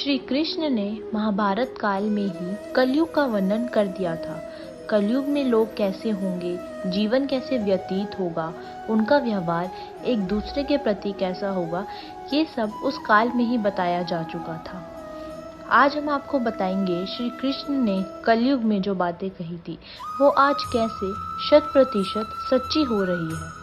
श्री कृष्ण ने महाभारत काल में ही कलयुग का वर्णन कर दिया था। कलयुग में लोग कैसे होंगे, जीवन कैसे व्यतीत होगा, उनका व्यवहार एक दूसरे के प्रति कैसा होगा, ये सब उस काल में ही बताया जा चुका था। आज हम आपको बताएंगे श्री कृष्ण ने कलयुग में जो बातें कही थी वो आज कैसे 100% सच्ची हो रही है।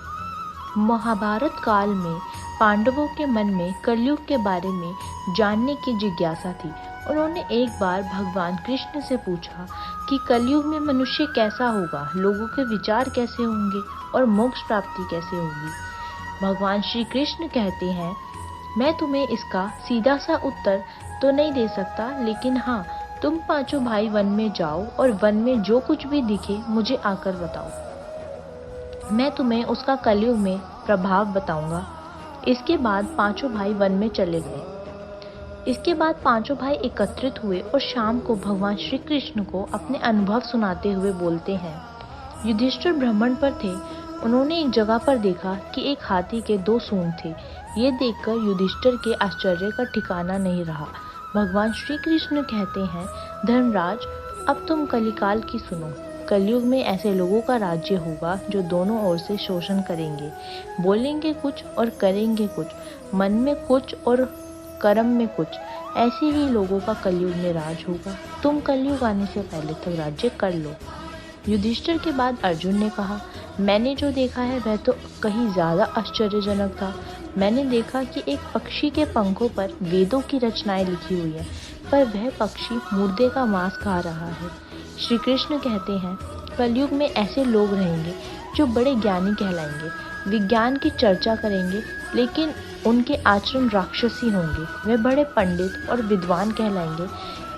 महाभारत काल में पांडवों के मन में कलयुग के बारे में जानने की जिज्ञासा थी। उन्होंने एक बार भगवान कृष्ण से पूछा कि कलयुग में मनुष्य कैसा होगा, लोगों के विचार कैसे होंगे और मोक्ष प्राप्ति कैसे होगी। भगवान श्री कृष्ण कहते हैं, मैं तुम्हें इसका सीधा सा उत्तर तो नहीं दे सकता, लेकिन हाँ, तुम पांचों भाई वन में जाओ और वन में जो कुछ भी दिखे मुझे आकर बताओ। मैं तुम्हें उसका कलयुग में प्रभाव बताऊंगा। इसके बाद पांचों भाई वन में चले गए। इसके बाद पांचों भाई एकत्रित हुए और शाम को भगवान श्री कृष्ण को अपने अनुभव सुनाते हुए बोलते हैं। युधिष्ठिर भ्रमण पर थे। उन्होंने एक जगह पर देखा कि एक हाथी के 2 सूंड थे। ये देखकर युधिष्ठिर के आश्चर्य का ठिकाना नहीं रहा। भगवान श्री कृष्ण कहते हैं, धर्मराज, अब तुम कलिकाल की सुनो। कलयुग में ऐसे लोगों का राज्य होगा जो दोनों ओर से शोषण करेंगे, बोलेंगे कुछ और करेंगे कुछ, मन में कुछ और कर्म में कुछ। ऐसे ही लोगों का कलयुग में राज होगा। तुम कलयुग आने से पहले तक राज्य कर लो। युधिष्ठिर के बाद अर्जुन ने कहा, मैंने जो देखा है वह तो कहीं ज्यादा आश्चर्यजनक था। मैंने देखा कि एक पक्षी के पंखों पर वेदों की रचनाएं लिखी हुई है, पर वह पक्षी मुर्दे का मांस खा रहा है। श्री कृष्ण कहते हैं, कलयुग में ऐसे लोग रहेंगे जो बड़े ज्ञानी कहलाएंगे, विज्ञान की चर्चा करेंगे, लेकिन उनके आचरण राक्षसी होंगे। वे बड़े पंडित और विद्वान कहलाएंगे,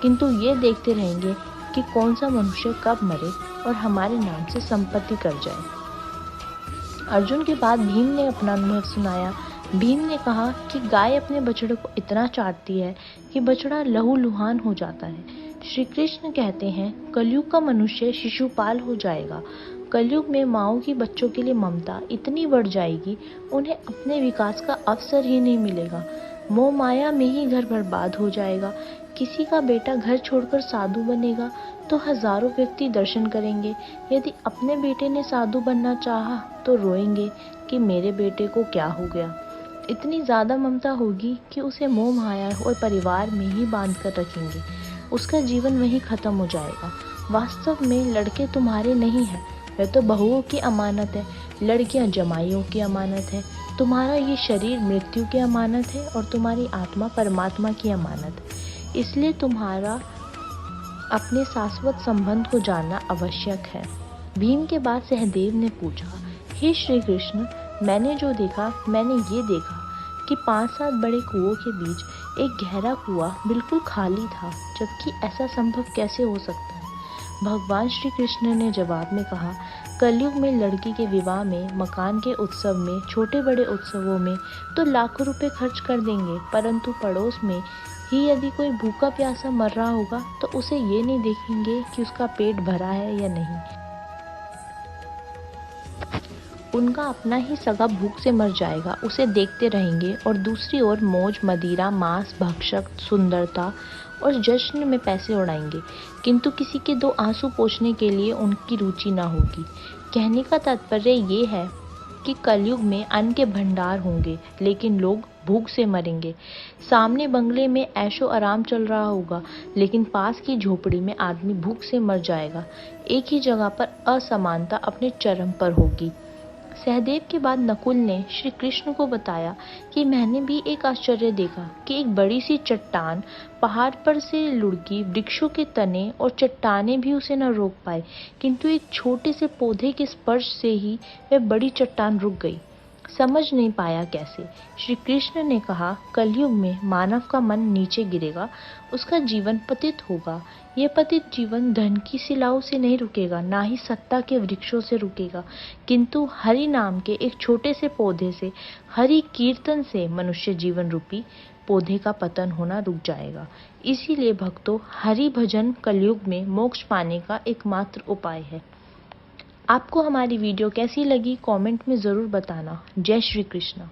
किंतु ये देखते रहेंगे कि कौन सा मनुष्य कब मरे और हमारे नाम से संपत्ति कर जाए। अर्जुन के बाद भीम ने अपना अनुभव सुनाया। भीम ने कहा कि गाय अपने बछड़े को इतना चाटती है कि बछड़ा लहूलुहान हो जाता है। श्री कृष्ण कहते हैं, कलयुग का मनुष्य शिशुपाल हो जाएगा। कलयुग में माँओं की बच्चों के लिए ममता इतनी बढ़ जाएगी, उन्हें अपने विकास का अवसर ही नहीं मिलेगा। मोह माया में ही घर बर्बाद हो जाएगा। किसी का बेटा घर छोड़कर साधु बनेगा तो हजारों व्यक्ति दर्शन करेंगे। यदि अपने बेटे ने साधु बनना चाहा तो रोएंगे कि मेरे बेटे को क्या हो गया। इतनी ज्यादा ममता होगी कि उसे मोह माया और परिवार में ही बांध कर रखेंगे। उसका जीवन वहीं खत्म हो जाएगा। वास्तव में लड़के तुम्हारे नहीं हैं, वह तो बहुओं की अमानत है। लड़कियां जमाइयों की अमानत है। तुम्हारा ये शरीर मृत्यु की अमानत है और तुम्हारी आत्मा परमात्मा की अमानत है। इसलिए तुम्हारा अपने शाश्वत संबंध को जानना आवश्यक है। भीम के बाद सहदेव ने पूछा, हे श्री कृष्ण, मैंने जो देखा, मैंने ये देखा कि 5-7 बड़े कुओं के बीच एक गहरा कुआं बिल्कुल खाली था, जबकि ऐसा संभव कैसे हो सकता है। भगवान श्री कृष्ण ने जवाब में कहा, कलयुग में लड़की के विवाह में, मकान के उत्सव में, छोटे बड़े उत्सवों में तो लाखों रुपए खर्च कर देंगे, परंतु पड़ोस में ही यदि कोई भूखा प्यासा मर रहा होगा तो उसे ये नहीं देखेंगे कि उसका पेट भरा है या नहीं। उनका अपना ही सगा भूख से मर जाएगा, उसे देखते रहेंगे। और दूसरी ओर मौज मदिरा, मांस भक्षक, सुंदरता और जश्न में पैसे उड़ाएंगे, किंतु किसी के 2 आंसू पोंछने के लिए उनकी रुचि ना होगी। कहने का तात्पर्य ये है कि कलयुग में अन्न के भंडार होंगे, लेकिन लोग भूख से मरेंगे। सामने बंगले में ऐशो आराम चल रहा होगा, लेकिन पास की झोपड़ी में आदमी भूख से मर जाएगा। एक ही जगह पर असमानता अपने चरम पर होगी। सहदेव के बाद नकुल ने श्री कृष्ण को बताया कि मैंने भी एक आश्चर्य देखा कि एक बड़ी सी चट्टान पहाड़ पर से लुढ़की, वृक्षों के तने और चट्टानें भी उसे न रोक पाए, किंतु एक छोटे से पौधे के स्पर्श से ही वह बड़ी चट्टान रुक गई। समझ नहीं पाया कैसे। श्री कृष्ण ने कहा, कलयुग में मानव का मन नीचे गिरेगा, उसका जीवन पतित होगा। यह पतित जीवन धन की शिलाओं से नहीं रुकेगा, ना ही सत्ता के वृक्षों से रुकेगा, किंतु हरि नाम के एक छोटे से पौधे से, हरि कीर्तन से मनुष्य जीवन रूपी पौधे का पतन होना रुक जाएगा। इसीलिए भक्तों, हरि भजन कलयुग में मोक्ष पाने का एकमात्र उपाय है। आपको हमारी वीडियो कैसी लगी कमेंट में ज़रूर बताना। जय श्री कृष्ण।